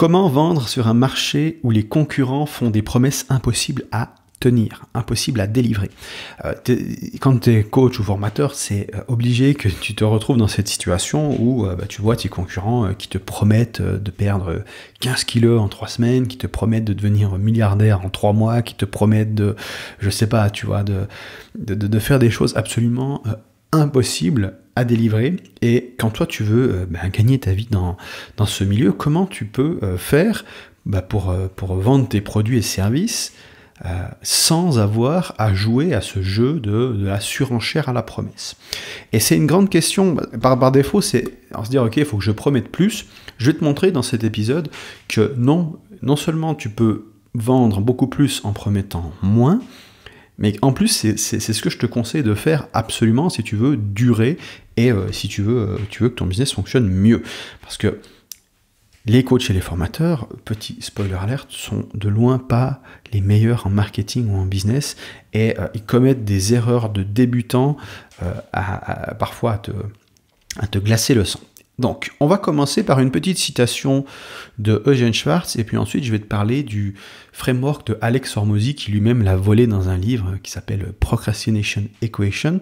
Comment vendre sur un marché où les concurrents font des promesses impossibles à tenir, impossible à délivrer. Quand tu es coach ou formateur, c'est obligé que tu te retrouves dans cette situation où tu vois tes concurrents qui te promettent de perdre 15 kilos en 3 semaines, qui te promettent de devenir milliardaire en 3 mois, qui te promettent de, je sais pas, tu vois, de faire des choses absolument impossibles à délivrer. Et quand toi tu veux gagner ta vie dans ce milieu, comment tu peux faire pour vendre tes produits et services sans avoir à jouer à ce jeu de la surenchère à la promesse. Et c'est une grande question, par défaut, c'est se dire, ok, il faut que je promette plus. Je vais te montrer dans cet épisode que non seulement tu peux vendre beaucoup plus en promettant moins, mais en plus, c'est ce que je te conseille de faire absolument si tu veux durer et si tu veux que ton business fonctionne mieux. Parce que les coachs et les formateurs, petit spoiler alert, sont de loin pas les meilleurs en marketing ou en business et ils commettent des erreurs de débutants parfois à te glacer le sang. Donc, on va commencer par une petite citation de Eugene Schwartz et puis ensuite je vais te parler du framework de Alex Hormozy qui lui-même l'a volé dans un livre qui s'appelle Procrastination Equation.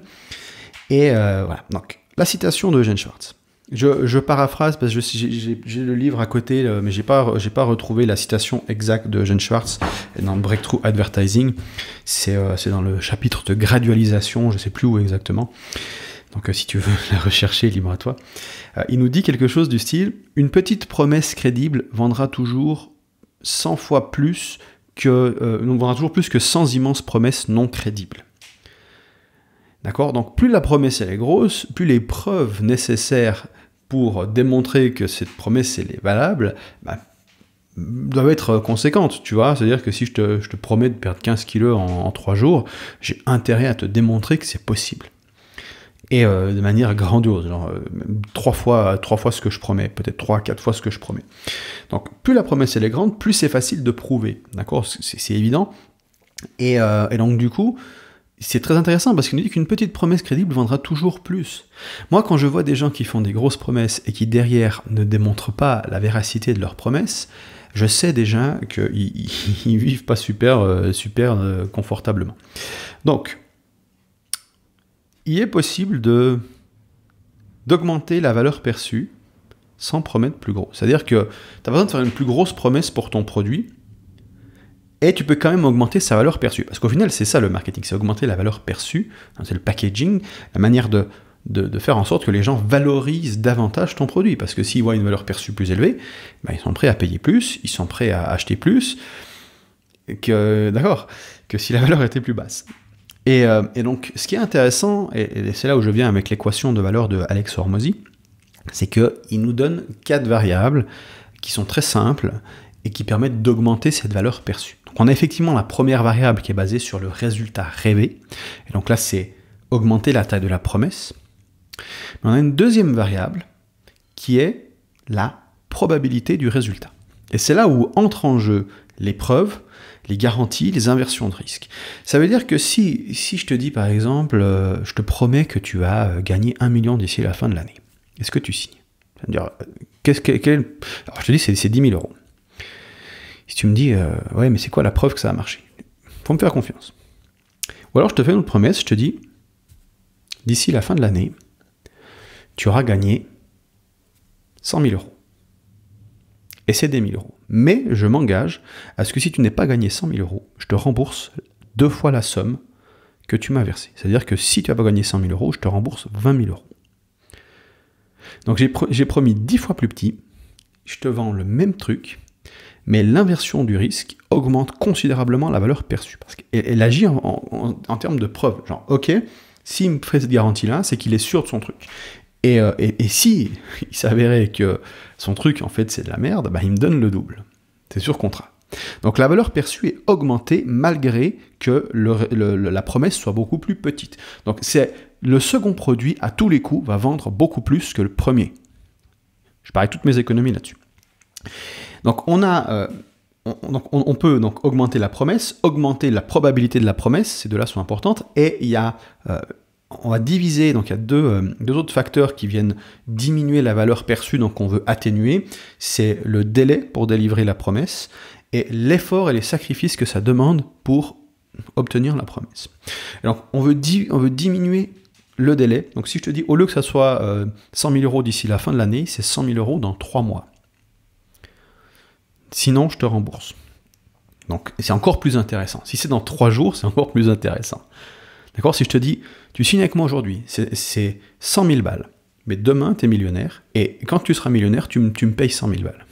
Et voilà, donc la citation de Eugene Schwartz. Je paraphrase parce que j'ai le livre à côté, mais j'ai pas retrouvé la citation exacte de Eugene Schwartz dans Breakthrough Advertising. C'est dans le chapitre de gradualisation, je sais plus où exactement. Donc si tu veux la rechercher, libre à toi. Il nous dit quelque chose du style « Une petite promesse crédible vendra toujours 100 fois plus vendra toujours plus que 100 immenses promesses non crédibles. » D'accord ? Donc plus la promesse elle est grosse, plus les preuves nécessaires pour démontrer que cette promesse elle est valable, doivent être conséquentes, tu vois. C'est-à-dire que si je te promets de perdre 15 kilos en 3 jours, j'ai intérêt à te démontrer que c'est possible. Et de manière grandiose, genre 3 fois ce que je promets, peut-être 3-4 fois ce que je promets. Donc plus la promesse elle est grande, plus c'est facile de prouver, d'accord ? C'est évident. Et donc du coup, c'est très intéressant parce qu'il nous dit qu'une petite promesse crédible vendra toujours plus. Moi, quand je vois des gens qui font des grosses promesses et qui derrière ne démontrent pas la véracité de leurs promesses, je sais déjà qu'ils vivent pas super confortablement. Donc, il est possible d'augmenter la valeur perçue sans promettre plus gros. C'est-à-dire que tu as besoin de faire une plus grosse promesse pour ton produit, et tu peux quand même augmenter sa valeur perçue. Parce qu'au final, c'est ça le marketing, c'est augmenter la valeur perçue, c'est le packaging, la manière de faire en sorte que les gens valorisent davantage ton produit. Parce que s'ils voient une valeur perçue plus élevée, ils sont prêts à payer plus, ils sont prêts à acheter plus, que si la valeur était plus basse. Et donc, ce qui est intéressant, et c'est là où je viens avec l'équation de valeur de Alex Hormozy, c'est qu'il nous donne 4 variables qui sont très simples et qui permettent d'augmenter cette valeur perçue. Donc on a effectivement la première variable qui est basée sur le résultat rêvé, et donc là c'est augmenter la taille de la promesse. Mais on a une deuxième variable qui est la probabilité du résultat. Et c'est là où entrent en jeu les preuves, les garanties, les inversions de risque. Ça veut dire que si je te dis par exemple, je te promets que tu vas gagner 1 million d'ici la fin de l'année, est-ce que tu signes ? Ça veut dire, alors je te dis c'est 10 000 euros. Si tu me dis, ouais, mais c'est quoi la preuve que ça a marché ? Faut me faire confiance. Ou alors je te fais une autre promesse, je te dis, d'ici la fin de l'année, tu auras gagné 100 000 euros. Et c'est des 1 000 euros. Mais je m'engage à ce que si tu n'es pas gagné 100 000 euros, je te rembourse 2 fois la somme que tu m'as versée. C'est-à-dire que si tu n'as pas gagné 100 000 euros, je te rembourse 20 000 euros. Donc j'ai promis 10 fois plus petit, je te vends le même truc, mais l'inversion du risque augmente considérablement la valeur perçue. Parce qu'elle agit en termes de preuve. Genre, ok, s'il me fait cette garantie-là, c'est qu'il est sûr de son truc. Et si il s'avérait que son truc, en fait, c'est de la merde, il me donne le double. C'est sur contrat. Donc la valeur perçue est augmentée malgré que la promesse soit beaucoup plus petite. Donc c'est le second produit, à tous les coups, va vendre beaucoup plus que le premier. Je parie toutes mes économies là-dessus. Donc on peut donc augmenter la promesse, augmenter la probabilité de la promesse, ces deux-là sont importantes, et il y a on va diviser, donc il y a deux autres facteurs qui viennent diminuer la valeur perçue, donc on veut atténuer, c'est le délai pour délivrer la promesse et l'effort et les sacrifices que ça demande pour obtenir la promesse. Et donc on veut diminuer le délai, donc si je te dis au lieu que ça soit 100 000 euros d'ici la fin de l'année, c'est 100 000 euros dans 3 mois. Sinon, je te rembourse. Donc c'est encore plus intéressant. Si c'est dans 3 jours, c'est encore plus intéressant. D'accord? Si je te dis, tu signes avec moi aujourd'hui, c'est 100 000 balles. Mais demain, tu es millionnaire. Et quand tu seras millionnaire, tu me payes 100 000 balles.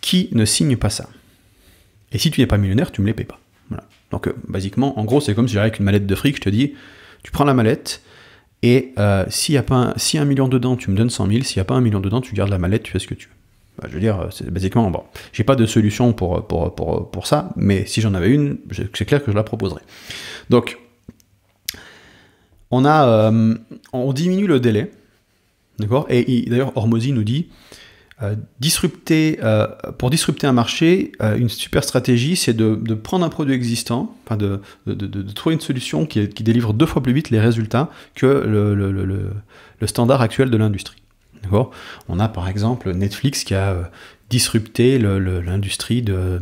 Qui ne signe pas ça? Et si tu n'es pas millionnaire, tu ne me les payes pas. Voilà. Donc, basiquement, en gros, c'est comme si j'arrive avec une mallette de fric, je te dis, tu prends la mallette, et s'il y a 1 million dedans, tu me donnes 100 000. S'il n'y a pas 1 million dedans, tu gardes la mallette, tu fais ce que tu veux. Je veux dire, c'est basiquement, bon, j'ai pas de solution pour ça, mais si j'en avais une, c'est clair que je la proposerais. Donc, on diminue le délai, d'accord? Et d'ailleurs, Hormozy nous dit, pour disrupter un marché, une super stratégie, c'est de prendre un produit existant, enfin de trouver une solution qui délivre 2 fois plus vite les résultats que le standard actuel de l'industrie. D'accord? On a par exemple Netflix qui a disrupté l'industrie de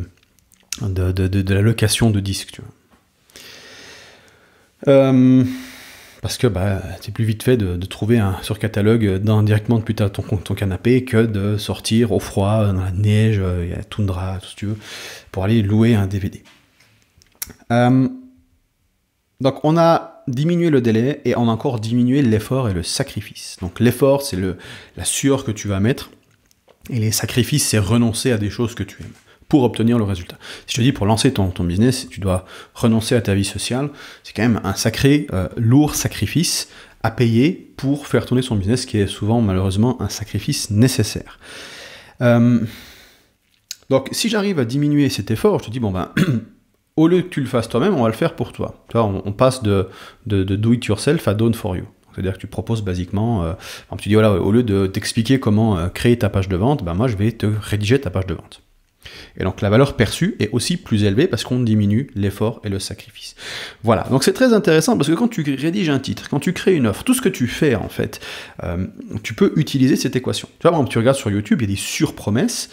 la location de disques. Tu vois. Parce que c'est plus vite fait de trouver un sur-catalogue directement depuis ton canapé que de sortir au froid, dans la neige, il y a toundra, tout ce que tu veux, pour aller louer un DVD. Donc on a diminué le délai et on a encore diminué l'effort et le sacrifice. Donc l'effort, c'est la sueur que tu vas mettre, et les sacrifices, c'est renoncer à des choses que tu aimes pour obtenir le résultat. Si je te dis pour lancer ton business, tu dois renoncer à ta vie sociale, c'est quand même un sacré, lourd sacrifice à payer pour faire tourner son business, qui est souvent malheureusement un sacrifice nécessaire. Donc si j'arrive à diminuer cet effort, je te dis au lieu que tu le fasses toi-même, on va le faire pour toi. Tu vois, on passe de do it yourself à done for you. C'est-à-dire que tu proposes basiquement, tu dis voilà, au lieu de t'expliquer comment créer ta page de vente, moi je vais te rédiger ta page de vente. Et donc la valeur perçue est aussi plus élevée parce qu'on diminue l'effort et le sacrifice. Voilà, donc c'est très intéressant parce que quand tu rédiges un titre, quand tu crées une offre, tout ce que tu fais en fait, tu peux utiliser cette équation. Tu vois, par exemple, tu regardes sur YouTube, il y a des surpromesses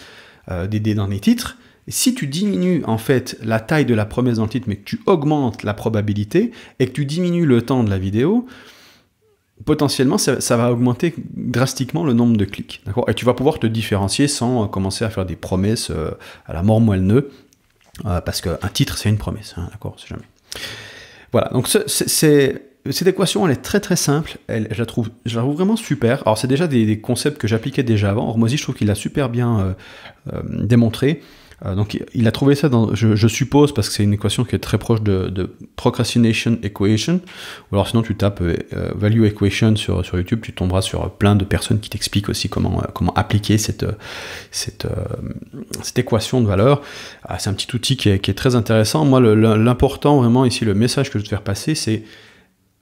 dans les titres. Et si tu diminues en fait la taille de la promesse dans le titre, mais que tu augmentes la probabilité et que tu diminues le temps de la vidéo, potentiellement ça va augmenter drastiquement le nombre de clics. D'accord ? Et tu vas pouvoir te différencier sans commencer à faire des promesses à la mort moelle-neu, parce qu'un titre c'est une promesse, hein, d'accord ? C'est jamais. Voilà, donc cette équation, elle est très très simple, je la trouve vraiment super. Alors c'est déjà des concepts que j'appliquais déjà avant. Hormozy, je trouve qu'il l'a super bien démontré. Donc il a trouvé ça je suppose, parce que c'est une équation qui est très proche de Procrastination Equation, ou alors sinon tu tapes Value Equation sur YouTube, tu tomberas sur plein de personnes qui t'expliquent aussi comment appliquer cette équation de valeur. C'est un petit outil qui est très intéressant. Moi l'important vraiment ici, le message que je veux te faire passer, c'est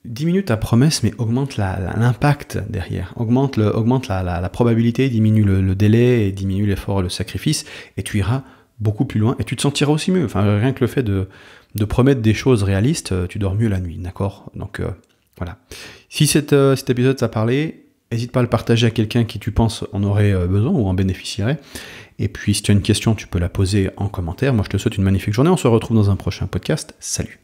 diminue ta promesse, mais augmente l'impact derrière, augmente la probabilité, diminue le délai, et diminue l'effort et le sacrifice, et tu iras beaucoup plus loin, et tu te sentiras aussi mieux. Enfin, rien que le fait de promettre des choses réalistes, tu dors mieux la nuit, d'accord ? Donc voilà. Si cet épisode t'a parlé, n'hésite pas à le partager à quelqu'un qui tu penses en aurait besoin ou en bénéficierait. Et puis si tu as une question, tu peux la poser en commentaire. Moi je te souhaite une magnifique journée, on se retrouve dans un prochain podcast. Salut.